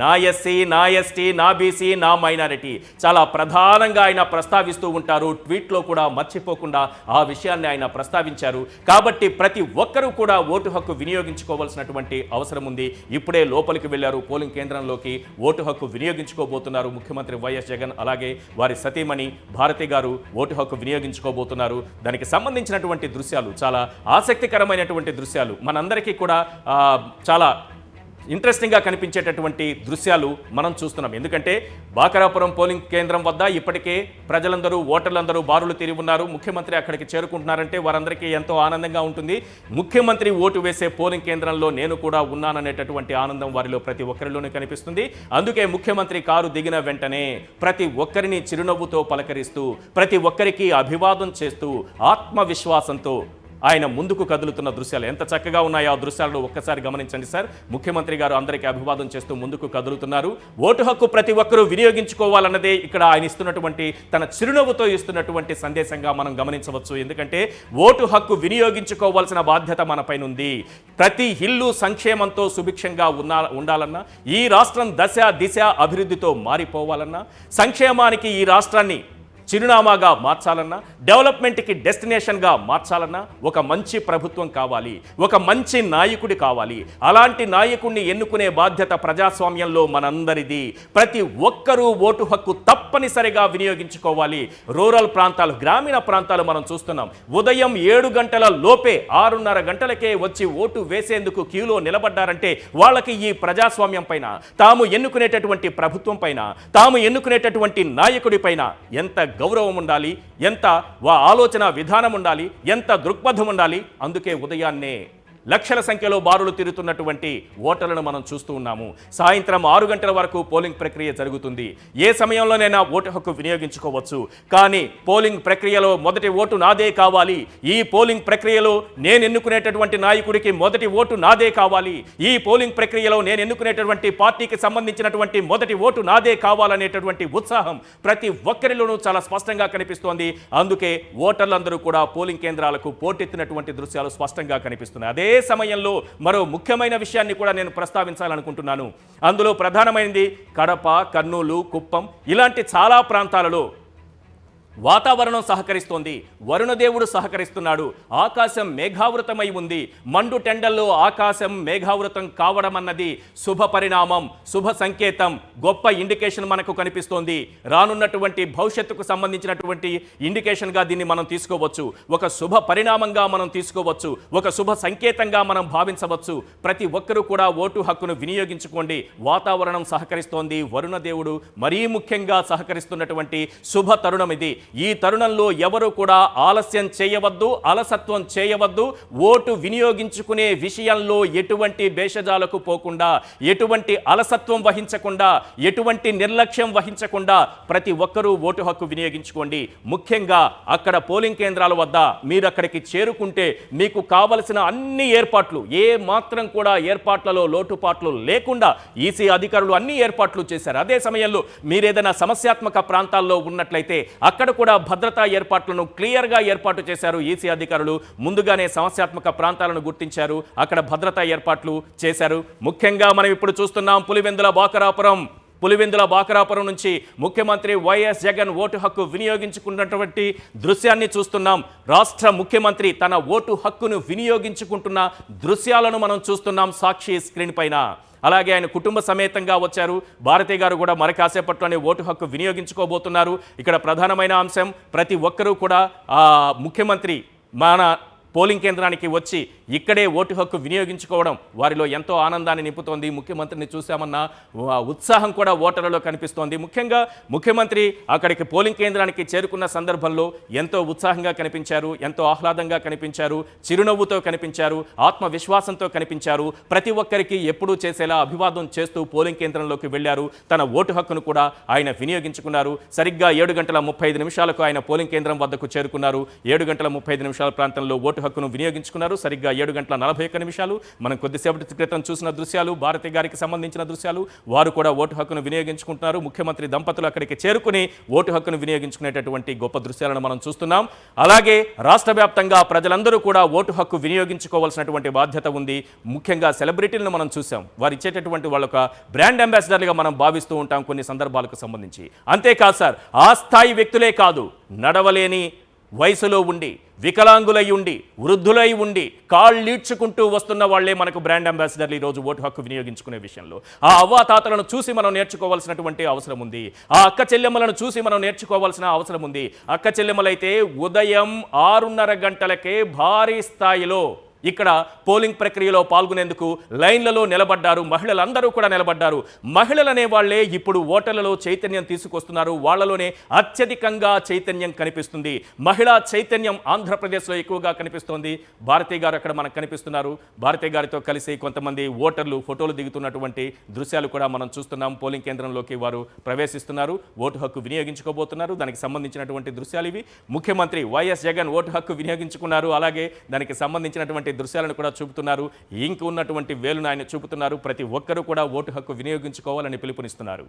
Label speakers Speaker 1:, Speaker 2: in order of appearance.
Speaker 1: నా ఎస్సీ, నా ఎస్టీ, నా బీసీ, నా మైనారిటీ చాలా ప్రధానంగా ఆయన ప్రస్తావిస్తూ ఉంటారు. ట్వీట్లో కూడా మర్చిపోకుండా ఆ విషయాన్ని ఆయన ప్రస్తావించారు. కాబట్టి ప్రతి ఒక్కరూ కూడా ఓటు హక్కు వినియోగించుకోవాల్సినటువంటి అవసరం ఉంది. ఇప్పుడే లోపలికి వెళ్లారు, పోలింగ్ కేంద్రంలోకి ఓటు హక్కు వినియోగించుకోబోతున్నారు ముఖ్యమంత్రి వైఎస్ జగన్, అలాగే వారి సతీమణి భారతి గారు ఓటు హక్కు వినియోగించుకోబోతున్నారు. దానికి సంబంధించినటువంటి దృశ్యాలు చాలా ఆసక్తికరమైనటువంటి దృశ్యాలు, మనందరికీ కూడా చాలా ఇంట్రెస్టింగ్గా కనిపించేటటువంటి దృశ్యాలు మనం చూస్తున్నాం. ఎందుకంటే బాకరాపురం పోలింగ్ కేంద్రం వద్ద ఇప్పటికే ప్రజలందరూ, ఓటర్లందరూ బారులు తీరి ఉన్నారు. ముఖ్యమంత్రి అక్కడికి చేరుకుంటున్నారంటే వారందరికీ ఎంతో ఆనందంగా ఉంటుంది. ముఖ్యమంత్రి ఓటు వేసే పోలింగ్ కేంద్రంలో నేను కూడా ఉన్నాననేటటువంటి ఆనందం వారిలో ప్రతి ఒక్కరిలోనూ కనిపిస్తుంది. అందుకే ముఖ్యమంత్రి కారు దిగిన వెంటనే ప్రతి ఒక్కరిని చిరునవ్వుతో పలకరిస్తూ, ప్రతి ఒక్కరికి అభివాదం చేస్తూ, ఆత్మవిశ్వాసంతో ఆయన ముందుకు కదులుతున్న దృశ్యాలు ఎంత చక్కగా ఉన్నాయో ఆ దృశ్యాలను ఒక్కసారి గమనించండి సార్. ముఖ్యమంత్రి గారు అందరికీ అభివాదం చేస్తూ ముందుకు కదులుతున్నారు. ఓటు హక్కు ప్రతి ఒక్కరూ వినియోగించుకోవాలన్నదే ఇక్కడ ఆయన ఇస్తున్నటువంటి, తన చిరునవ్వుతో ఇస్తున్నటువంటి సందేశంగా మనం గమనించవచ్చు. ఎందుకంటే ఓటు హక్కు వినియోగించుకోవాల్సిన బాధ్యత మనపైన ఉంది. ప్రతి ఇల్లు సంక్షేమంతో సుభిక్షంగా ఉండాలన్నా, ఈ రాష్ట్రం దశ దిశ అభివృద్ధితో మారిపోవాలన్నా, సంక్షేమానికి ఈ రాష్ట్రాన్ని చిరునామాగా మార్చాలన్నా, డెవలప్మెంట్కి డెస్టినేషన్గా మార్చాలన్నా ఒక మంచి ప్రభుత్వం కావాలి, ఒక మంచి నాయకుడి కావాలి. అలాంటి నాయకుడిని ఎన్నుకునే బాధ్యత ప్రజాస్వామ్యంలో మనందరిది. ప్రతి ఒక్కరూ ఓటు హక్కు తప్పనిసరిగా వినియోగించుకోవాలి. రూరల్ ప్రాంతాలు, గ్రామీణ ప్రాంతాలు మనం చూస్తున్నాం. ఉదయం 7 గంటల లోపే 6:30 గంటలకే వచ్చి ఓటు వేసేందుకు క్యూలో నిలబడ్డారంటే వాళ్ళకి ఈ ప్రజాస్వామ్యం పైన, తాము ఎన్నుకునేటటువంటి ప్రభుత్వం పైన, తాము ఎన్నుకునేటటువంటి నాయకుడి పైన ఎంత గౌరవం ఉండాలి, ఎంత ఆలోచన విధానం ఉండాలి, ఎంత దృక్పథం ఉండాలి. అందుకే ఉదయాన్నే లక్షల సంఖ్యలో బారులు తిరుగుతున్నటువంటి ఓటర్లను మనం చూస్తూ ఉన్నాము. సాయంత్రం 6 గంటల వరకు పోలింగ్ ప్రక్రియ జరుగుతుంది. ఏ సమయంలోనైనా ఓటు హక్కు వినియోగించుకోవచ్చు. కానీ పోలింగ్ ప్రక్రియలో మొదటి ఓటు నాదే కావాలి, ఈ పోలింగ్ ప్రక్రియలో నేను ఎన్నుకునేటటువంటి నాయకుడికి మొదటి ఓటు నాదే కావాలి, ఈ పోలింగ్ ప్రక్రియలో నేను ఎన్నుకునేటటువంటి పార్టీకి సంబంధించినటువంటి మొదటి ఓటు నాదే కావాలనేటటువంటి ఉత్సాహం ప్రతి ఒక్కరిలోనూ చాలా స్పష్టంగా కనిపిస్తోంది. అందుకే ఓటర్లందరూ కూడా పోలింగ్ కేంద్రాలకు పోటెత్తినటువంటి దృశ్యాలు స్పష్టంగా కనిపిస్తున్నాయి. అదే సమయంలో మరో ముఖ్యమైన విషయాన్ని కూడా నేను ప్రస్తావించాలనుకుంటున్నాను. అందులో ప్రధానమైనది కడప, కర్నూలు, కుప్పం ఇలాంటి చాలా ప్రాంతాలలో వాతావరణం సహకరిస్తోంది, వరుణదేవుడు సహకరిస్తున్నాడు. ఆకాశం మేఘావృతమై ఉంది. మండు టెండల్లో ఆకాశం మేఘావృతం కావడం అన్నది శుభ పరిణామం, శుభ సంకేతం, గొప్ప ఇండికేషన్ మనకు కనిపిస్తోంది. రానున్నటువంటి భవిష్యత్తుకు సంబంధించినటువంటి ఇండికేషన్గా దీన్ని మనం తీసుకోవచ్చు, ఒక శుభ పరిణామంగా మనం తీసుకోవచ్చు, ఒక శుభ సంకేతంగా మనం భావించవచ్చు. ప్రతి ఒక్కరూ కూడా ఓటు హక్కును వినియోగించుకోండి. వాతావరణం సహకరిస్తోంది, వరుణదేవుడు మరీ ముఖ్యంగా సహకరిస్తున్నటువంటి శుభ తరుణం ఇది. ఈ తరుణంలో ఎవరు కూడా ఆలస్యం చేయవద్దు, అలసత్వం చేయవద్దు. ఓటు వినియోగించుకునే విషయంలో ఎటువంటి భేషజాలకు పోకుండా, ఎటువంటి అలసత్వం వహించకుండా, ఎటువంటి నిర్లక్ష్యం వహించకుండా ప్రతి ఒక్కరూ ఓటు హక్కు వినియోగించుకోండి. ముఖ్యంగా అక్కడ పోలింగ్ కేంద్రాల వద్ద మీరు అక్కడికి చేరుకుంటే మీకు కావలసిన అన్ని ఏర్పాట్లు, ఏ మాత్రం కూడా ఏర్పాట్లలో లోటుపాట్లు లేకుండా ఈసీ అధికారులు అన్ని ఏర్పాట్లు చేశారు. అదే సమయంలో మీరేదైనా సమస్యాత్మక ప్రాంతాల్లో ఉన్నట్లయితే అక్కడ కూడా భద్రతా ఏర్పాట్లను క్లియర్గా ఏర్పాటు చేశారు ఈసీ అధికారులు. ముందుగానే సమస్యాత్మక ప్రాంతాలను గుర్తించారు, అక్కడ భద్రతా ఏర్పాట్లు చేశారు. ముఖ్యంగా మనం ఇప్పుడు చూస్తున్నాం పులివెందుల బాకరాపురం నుంచి ముఖ్యమంత్రి వైఎస్ జగన్ ఓటు హక్కు వినియోగించుకున్నటువంటి దృశ్యాన్ని చూస్తున్నాం. రాష్ట్ర ముఖ్యమంత్రి తన ఓటు హక్కును వినియోగించుకుంటున్న దృశ్యాలను మనం చూస్తున్నాం సాక్షి స్క్రీన్ పైన. అలాగే ఆయన కుటుంబ సమేతంగా వచ్చారు. భారతి గారు కూడా మరి కాసేపట్లోనే ఓటు హక్కు వినియోగించుకోబోతున్నారు. ఇక్కడ ప్రధానమైన అంశం ప్రతి ఒక్కరూ కూడా ముఖ్యమంత్రి మన పోలింగ్ కేంద్రానికి వచ్చి ఇక్కడే ఓటు హక్కు వినియోగించుకోవడం వారిలో ఎంతో ఆనందాన్ని నింపుతోంది. ముఖ్యమంత్రిని చూశామన్న ఉత్సాహం కూడా ఓటర్లలో కనిపిస్తోంది. ముఖ్యంగా ముఖ్యమంత్రి అక్కడికి పోలింగ్ కేంద్రానికి చేరుకున్న సందర్భంలో ఎంతో ఉత్సాహంగా కనిపించారు, ఎంతో ఆహ్లాదంగా కనిపించారు, చిరునవ్వుతో కనిపించారు, ఆత్మవిశ్వాసంతో కనిపించారు. ప్రతి ఒక్కరికి ఎప్పుడూ చేసేలా అభివాదం చేస్తూ పోలింగ్ కేంద్రంలోకి వెళ్లారు. తన ఓటు హక్కును కూడా ఆయన వినియోగించుకున్నారు. సరిగ్గా 7:35 ఆయన పోలింగ్ కేంద్రం వద్దకు చేరుకున్నారు. 7:35 ప్రాంతంలో ఓటు హక్కును వినియోగించుకున్నారు. సరిగ్గా 7:41 మనం కొద్దిసేపటి క్రితం చూసిన దృశ్యాలు, భారతి గారికి సంబంధించిన దృశ్యాలు. వారు కూడా ఓటు హక్కును వినియోగించుకుంటున్నారు. ముఖ్యమంత్రి దంపతులు అక్కడికి చేరుకుని ఓటు హక్కును వినియోగించుకునేటటువంటి గొప్ప దృశ్యాలను మనం చూస్తున్నాం. అలాగే రాష్ట్ర వ్యాప్తంగా ప్రజలందరూ కూడా ఓటు హక్కు వినియోగించుకోవాల్సినటువంటి బాధ్యత ఉంది. ముఖ్యంగా సెలబ్రిటీలను మనం చూసాం. వారు ఇచ్చేటటువంటి వాళ్ళొక బ్రాండ్ అంబాసిడర్లుగా మనం భావిస్తూ ఉంటాం కొన్ని సందర్భాలకు సంబంధించి. అంతేకాదు సార్, ఆ స్థాయి వ్యక్తులే కాదు, నడవలేని వయసులో ఉండి, వికలాంగులై ఉండి, వృద్ధులై ఉండి, కాళ్ళీడ్చుకుంటూ వస్తున్న వాళ్లే మనకు బ్రాండ్ అంబాసిడర్లు ఈరోజు ఓటు హక్కు వినియోగించుకునే విషయంలో. ఆ అవ్వాతాతలను చూసి మనం నేర్చుకోవాల్సినటువంటి అవసరం ఉంది. ఆ అక్క చెల్లెమ్మలను చూసి మనం నేర్చుకోవాల్సిన అవసరం ఉంది. అక్క చెల్లెమ్మలైతే ఉదయం 6:30 గంటలకే భారీ స్థాయిలో ఇక్కడ పోలింగ్ ప్రక్రియలో పాల్గొనేందుకు లైన్లలో నిలబడ్డారు. మహిళలందరూ కూడా నిలబడ్డారు. మహిళలనే వాళ్లే ఇప్పుడు ఓటర్లలో చైతన్యం తీసుకొస్తున్నారు. వాళ్లలోనే అత్యధికంగా చైతన్యం కనిపిస్తుంది. మహిళా చైతన్యం ఆంధ్రప్రదేశ్లో ఎక్కువగా కనిపిస్తోంది. భారతి గారు అక్కడ మనకు కనిపిస్తున్నారు. భారతి గారితో కలిసి కొంతమంది ఓటర్లు ఫోటోలు దిగుతున్నటువంటి దృశ్యాలు కూడా మనం చూస్తున్నాం. పోలింగ్ కేంద్రంలోకి వారు ప్రవేశిస్తున్నారు. ఓటు హక్కు వినియోగించుకోబోతున్నారు. దానికి సంబంధించినటువంటి దృశ్యాలు ఇవి. ముఖ్యమంత్రి వైఎస్ జగన్ ఓటు హక్కు వినియోగించుకున్నారు. అలాగే దానికి సంబంధించినటువంటి దృశ్యాలను కూడా చూపుతున్నారు. ఇంక ఉన్నటువంటి వేలును ఆయన చూపుతున్నారు. ప్రతి ఒక్కరూ కూడా ఓటు హక్కు వినియోగించుకోవాలని పిలుపునిస్తున్నారు.